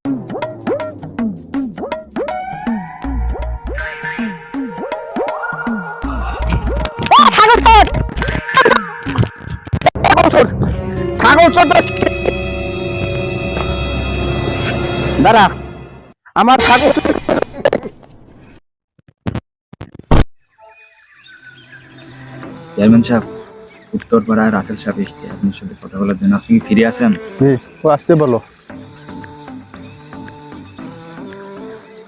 দাঁড়া, আমার ছাগল চেয়ারম্যান সাহেব, উত্তরপাড়ায় রাসেল সাহেব এসছে আপনার সাথে কথা বলার জন্য। আপনি কি ফিরে আসেন? ও আসতে বলো।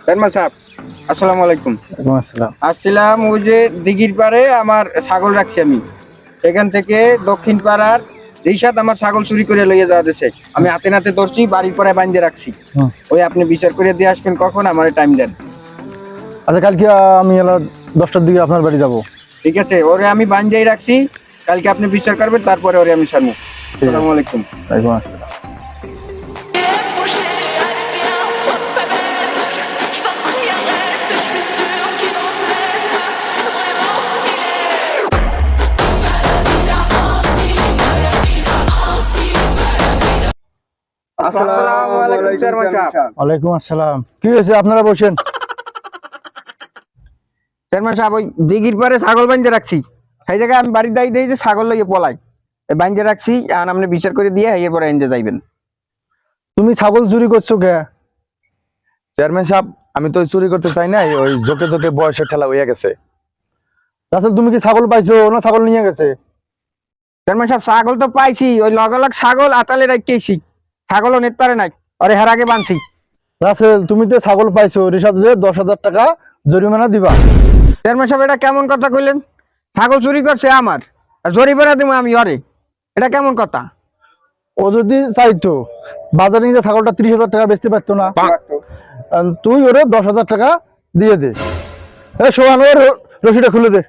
চেয়ারম্যান সাহেব, আসসালামু আলাইকুম। আসসালাম। আসছিলাম ওই যে দিঘির পাড়ে আমার ছাগল রাখছি আমি, সেখান থেকে দক্ষিণ পাড়ার রিশাদ আমার ছাগল চুরি করে লইয়ে যাওয়া দিয়েছে। আমি হাতে নাতে ধরছি, বাড়ির পরে বাঁধে রাখছি। ওই আপনি বিচার করে দিয়ে আসবেন, কখন আমার টাইম দেন। আচ্ছা, কালকে আমি 10টার দিকে আপনার বাড়ি যাব। ঠিক আছে, ওরে আমি বাঁধেই রাখছি, কালকে আপনি বিচার করবেন, তারপরে ওরে আমি ছাড়বো। আসসালামু আলাইকুম। ওয়ালাইকুম আসসালাম। আসসালামু আলাইকুম চেয়ারম্যান সাহেব। ওয়ালাইকুম আসসালাম। কি হয়েছে? আপনারা বসেন। চেয়ারম্যান সাহেব, ওই দিঘির পারে ছাগল বাঁধে রাখছি, সেই জায়গায় আমি বাড়ি দায়ী দিই যে ছাগল লইয়ে পলাই, বাঁধে রাখছি। আর আপনি বিচার করে দিয়ে এরপরে এনজে যাইবেন। তুমি ছাগল চুরি করছো কে? চেয়ারম্যান সাহেব, আমি তো চুরি করতে চাই না, ওই জোকে জোকে বয়সের ঠেলা হয়ে গেছে। আসলে তুমি কি ছাগল পাইছো না ছাগল নিয়ে গেছে? চেয়ারম্যান সাহেব, ছাগল তো পাইছি, ওই লগালগ ছাগল আতালে রাখতেছি, ছাগলও নিতে পারে নাই, আরে হের আগে বাঁধছি। রাসেল, তুমি তো ছাগল পাইছো, রিসাদে 10,000 টাকা জরিমানা দিবা। চেয়ারম্যান সাহেব, এটা কেমন কথা কইলেন? ছাগল চুরি করছে আমার, আর জরিমানা দিব আমি ওরে? এটা কেমন কথা? ও যদি চাইতো বাজারে নিয়ে ছাগলটা 30,000 টাকা বেচতে পারতো না? তুই ওরে 10,000 টাকা দিয়ে দে। সোহান, ওর রশিটা খুলে দে।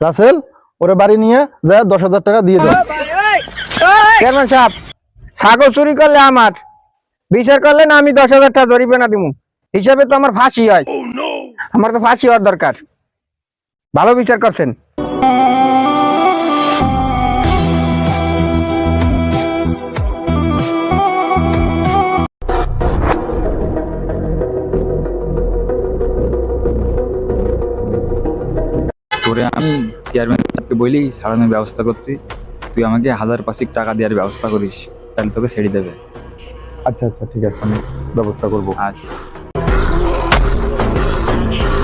রাসেল, ওরে বাড়ি নিয়ে যা 10,000 টাকা দিয়ে দাও। চেয়ারম্যান সাহেব, ছাগল চুরি করলে আমার, বিচার করলে না আমি 10,000 টাকা জরিমানা দিব, হিসাবে তো আমার ফাঁসি হয়। আমার তো ফাঁসি হওয়ার দরকার। ভালো বিচার করছেন। তোরে আমি চেয়ারম্যান সাহেবকে বলি ছাড়ানোর ব্যবস্থা করছি, তুই আমাকে 1,500 টাকা দেওয়ার ব্যবস্থা করিস, তাহলে তোকে ছেড়ে দেবে। আচ্ছা আচ্ছা, ঠিক আছে, আমি ব্যবস্থা করবো। আচ্ছা।